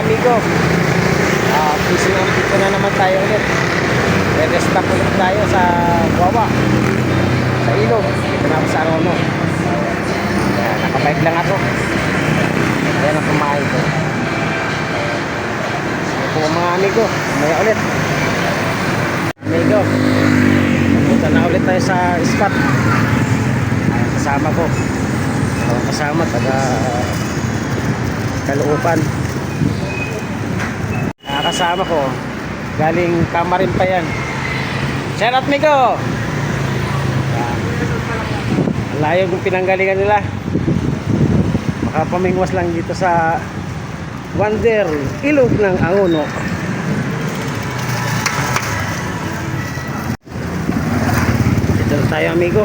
amigo. Pito na naman tayo ulit. Re-restock ulit tayo sa Wawa. Sa ilog. Dito na ako sa Arono. Ayan, nakabike lang ako. Ayan ang kumain ko. Sige po mga amigo. Mamaya ulit. Amigo. Punta na ulit tayo sa spot. Ayan, kasama ko. Kasama taga Caloocan. Kasama ko galing Kamarin pa yan. Shout out Migo. Ang layo kung pinanggalingan nila. Makapamingwas lang dito sa Wonder Ilog ng Angono. Dito na tayo amigo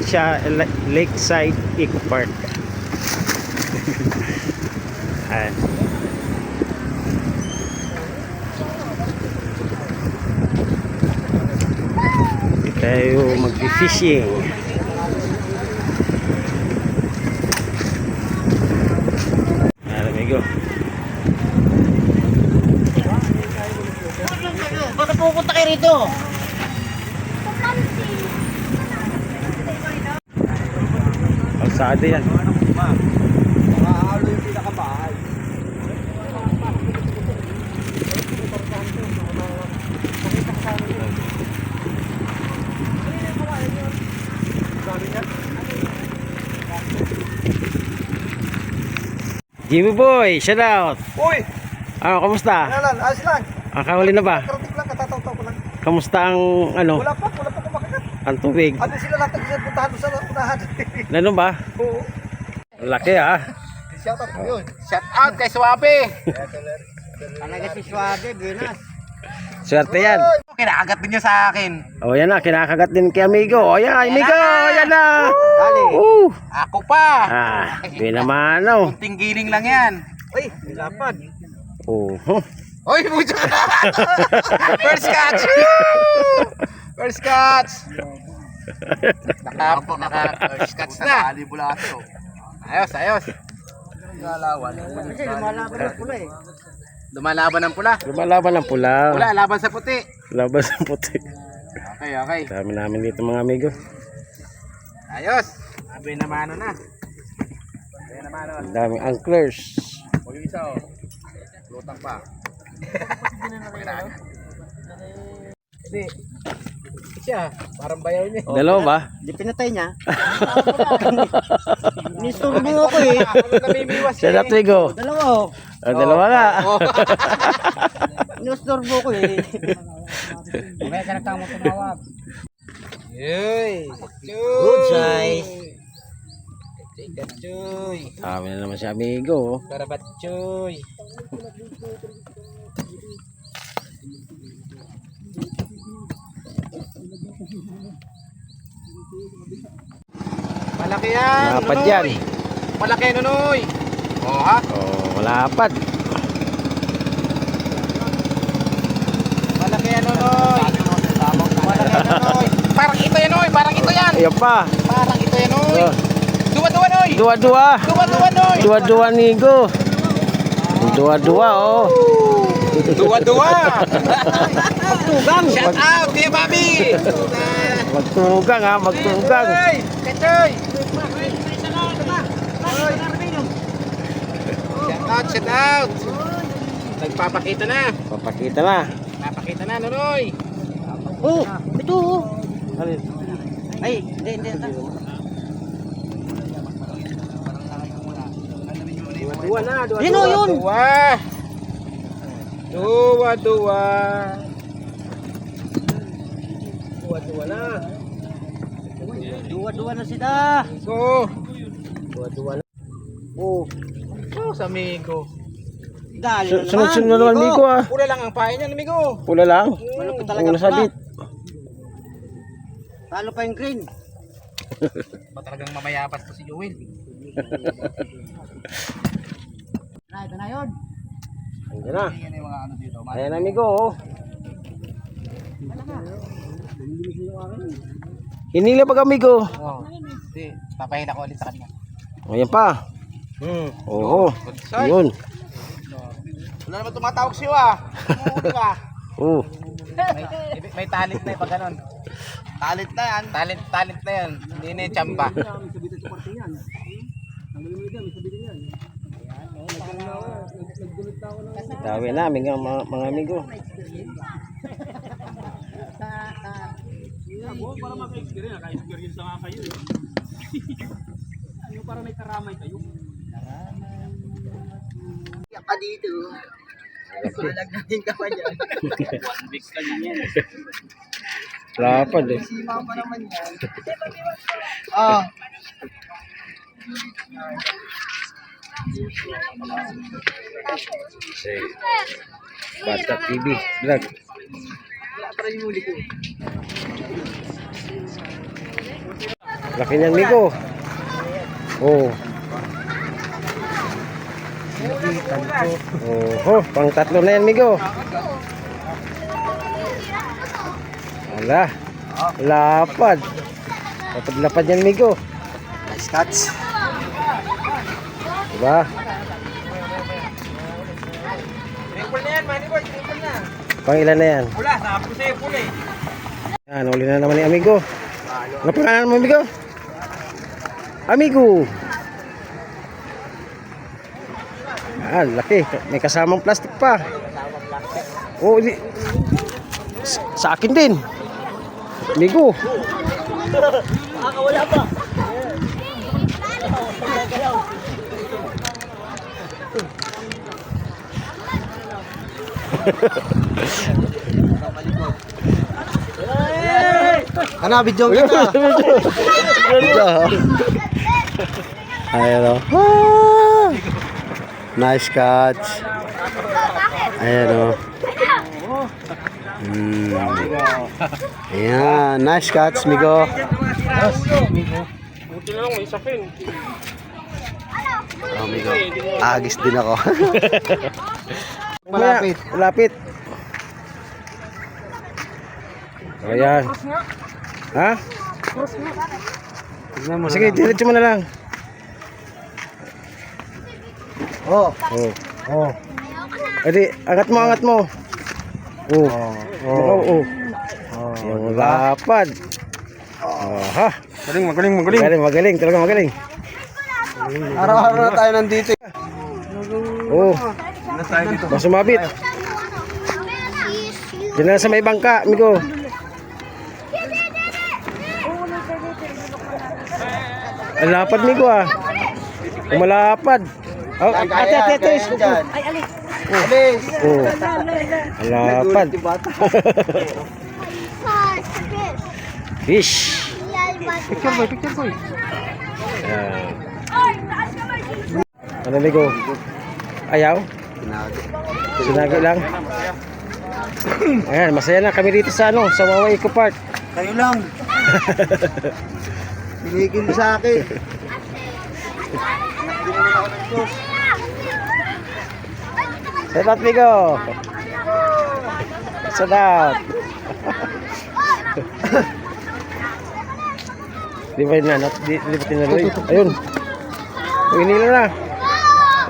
sa Lakeside Eco Park. Ayan. Tayo mag-fishing. Ayan amigo. Bakit pupunta kayo rito? Kalsada yan. Makahalo yung pinakabahay. Jimmy Boy, shout out. Uy! Kamusta? Nalan, ayos lang. Kahuli na ba? Karating lang, katataw-taw ko lang. Kamusta ang Wala pa kumakagat. ang tubig? Ano sila lahat ang puntahan sa unahan? Ano ba? Oo. Laki ah. Shout out yun. Shout out kay Suwabe. Talaga si Suwabe, Ginas. Swerte yan. Kinakagat din niya sa akin. O yan na, kinakagat din kay amigo. O yan, amigo, yan na. Dali. Ako pa. Di naman oh. Kunting giling lang yan. Uy, nilapad. Oy, mucho na. First catch. First catch. Naka first catch na. Ayos, ayos. Kasi lumalaban ang pula eh. Lumalaban ng pula. Lumalaban ng pula. Pula, laban sa puti. Laban sa puti. Okay, okay. Dami namin dito mga amigo. Ayos. Sabi na mano na. Sabi na mano. Daming anglers. O yung isa oh. Lutang pa. Hindi. Siya, parang bayaw niya. Dalawa ba? Di pinatay niya. Nisturbo ako eh. Namimiwas Shout out amigo. Dalawa oh. Dalawa nga. Nisturbo ko eh. May ka nagtamo tumawag. Yoy. Good size. Chuy. Dami na naman si amigo. Karabat chuy. Malaki yan. Malapad Nunoy. yan. Malaki nunoy. Oh ha? Malapad. Malaki yan nunoy. Malaki yan nunoy. Parang ito yan nunoy. Parang ito yan. Ayan pa. Parang ito yan nunoy. Dua-dua nunoy. Dua-dua. Dua-dua nunoy. Dua-dua amigo. Dua-dua oh. Dua-dua. Magtugang. Shout out kay Bobby. Magtugang ha, magtugang. Kachoy. Shout out. Nagpapakita na. Papakita na. Napakita na, Nunoy. Oh, ito oh. Ay, hindi. Dua na, dua. Yun, oh, yun. Dua. Dua na. Dua-dua na sila. So, Dua-dua na. oh, sa amigo. Dali na Sunod-sunod na naman amigo ah. Pula lang ang pahay niyan, amigo. Pula lang. Malupit Ang talaga pula. nasabit. Talo pa yung green. Ba talagang mamayapas to si Joel? Ito na yun. Andiyan na. Yan yung mga ano dito. Ayan amigo oh. Hinila pag amigo. Oh, hindi. Papahin ako ulit sa kanya. Ayan pa. Oo. Yun. Wala naman tumatawag siyo ah. Umuuli ka. Oo. May talent na pag ganun. Talent na yan. Talent na yan. Hindi na yung tsamba. Tawi namin mga amigo. Para maka-experience, naka-experience na nga kayo. Ano para may karamay kayo? Iyak ka dito. Balag natin ka pa dyan. 1 week ka niyan. Lapad eh. Sima pa naman yan. Ah. Bata TV. Vlog. Wala pa rin yung huli ko. Laki niyan, Migo. Oo. Oh, pang tatlo na yan, Migo. Ala. Lapad. Lapad-lapad yan, Migo. Nice catch. Diba? Triple na yan, Manny Boy. Triple na. Pang ilan na yan? Wala, sabi ko sa'yo pula eh. Yan, uli na naman ni Amigo. Ano pangalan mo, Amigo? Amigo. Yan, laki. May kasamang plastic pa. Oh, sa akin din. Amigo. Nakakawala pa. Ano, video kita. Ayan o. Ah! Nice catch. Ayan o. Ayan, nice catch, Migo. Buti na lang may sapin. Oh, Migo. Agis din ako. Malapit. Malapit. Ayan. Ha? Sige, diretso mo na lang. Oh. Oh. Oh. Edi, angat mo, angat mo. Oh. Oh. Oh. Yung lapad. Aha. Magaling. Magaling, talaga magaling. Araw-araw na tayo nandito. Oh. Mas sumabit. Diyan na sa may bangka, amigo. Ang lapad, amigo ah. Umalapad. Oh, ate. Ay, alis. Alis. Oh. Ang lapad. Fish. Picture boy. Ayan. Ano, amigo? Ayaw? Sinagi lang. Ayan, masaya na kami dito sa sa Wawa Eco Park. Kayo lang. Binigin mo sa akin. Shout out, amigo. Shout out. Di ba di ba tinuloy? Ayun. Hinila na.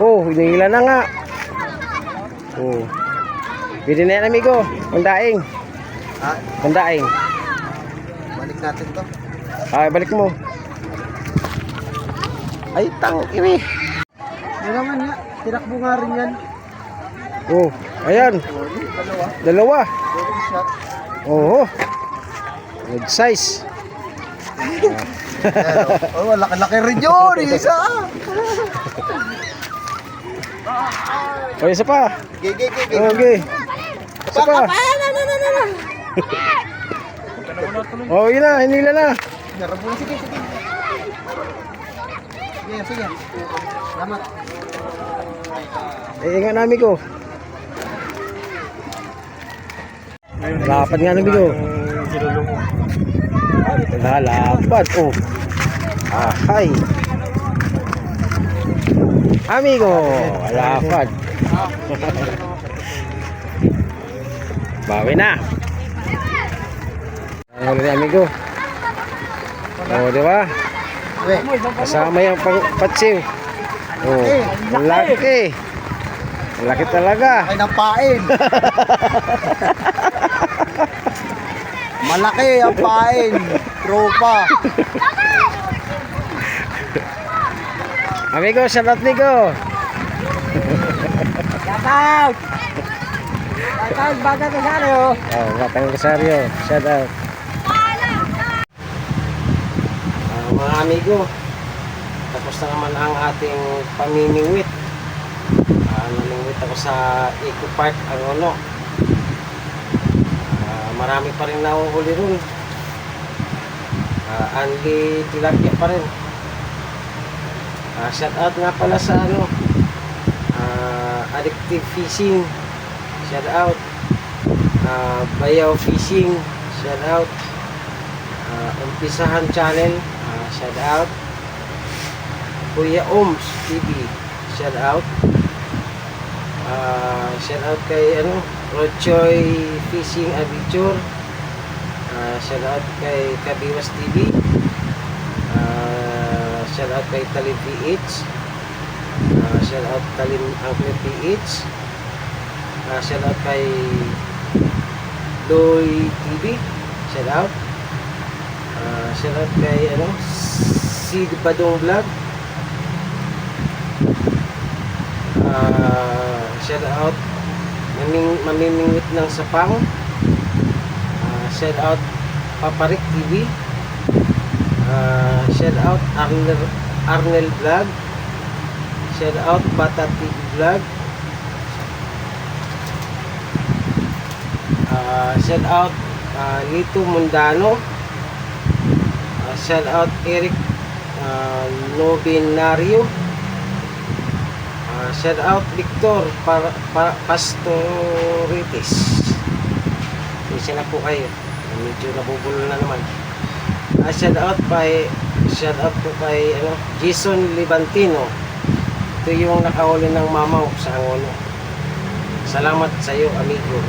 Oh, hinila na nga. Oh. Pwede na yan, amigo. Pandaing. Ha? Pandaing. Balik natin to. Ay, balik mo. Ay, tang, ini. Yan naman nga. Tinakbo nga rin yan. Oh, ayan. Dalawa. Shot. Oo. Good size. Oh, laki-laki rin yun. Isa. O, isa pa. Gigi. Okay. Isa pa. Oh, yun na. Hinila na. Sige. Sige. Salamat. Ingat na, amigo. Lapad nga, amigo. Lapad. Oh. Ahay. Amigo. Lapad. Bawi na. Ang huli ni amigo. Oh, di ba? Kasama yung patsiw. Oh, ang laki. Ang laki talaga. Ay, ng pain. Malaki ang pain. Tropa. Amigo, shout out Nico. Shout out! Shout out, Batang Rosario! Oh, Batang Rosario. Shout out. Mga amigo, tapos na naman ang ating pamimingwit. Namingwit ako sa Eco Park, Angono. Marami pa rin nahuhuli ron. Only tilapia pa rin. Shout out nga pala sa Addictive Fishing. Shout out. Bayaw Fishing. Shout out. Umpisahan Channel. Shout out. Kuya Oms TV. Shout out. Shout out kay Rochoy Fishing Adventure. Shout out kay Kabiwas TV. Shout out kay Talim PH. Shout out Talim Uncle PH. Shout out kay Doy TV. Shout out. Shout out kay Sid Badong Vlog. Shout out mamimingwit ng sapang. Shout out Paparik TV. Shout out Arnel Vlog. Shout out Bata TV Vlog. Shout out Lito Mundano. Shout out Eric Nobinario. Shout out Victor Pastoritis. Isa na po kayo. Medyo nabubulo na naman. Shout out po kay Jason Libantino. Ito yung nakahuli ng mamaw sa Angono. Salamat sa iyo, amigo.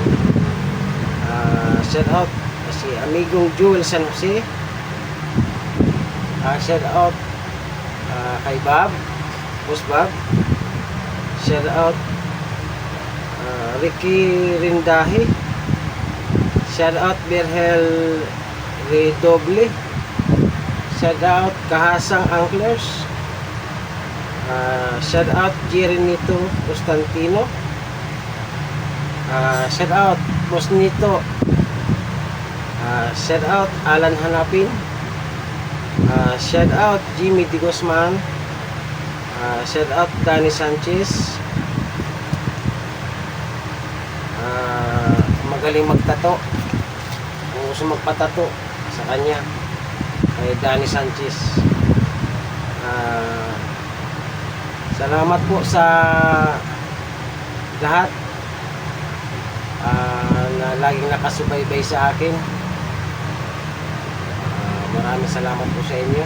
Shout out si amigong Joel San Jose. Shout out kay Bob, Boss Bob. Shout out Ricky Rindahi. Shout out Berhel Redoble. Shout out Kahasang Anglers. Shout out Jerenito Constantino. Shout out Boss Nito. Shout out Alan Hanapin. Shout out Jimmy Di Guzman. Shout out Danny Sanchez. Magaling magtato. Kung gusto magpatato sa kanya, kay Danny Sanchez. Salamat po sa lahat na laging nakasubaybay sa akin. Maraming salamat po sa inyo.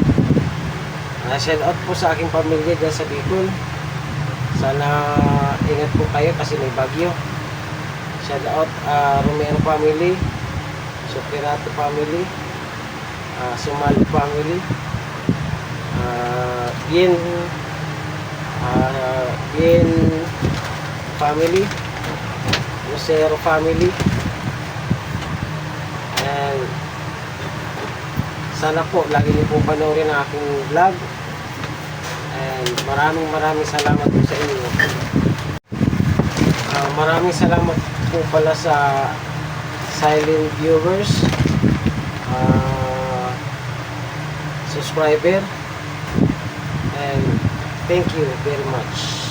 Shout out po sa aking pamilya dyan sa Bicol. Sana ingat po kayo kasi may bagyo. Shout out Romero family, Soperato family, Sumali family, Bien family, Lucero family, and sana po lagi niyo po panoorin ang aking vlog, and maraming salamat po sa inyo. Maraming salamat po pala sa silent viewers, subscriber, and thank you very much.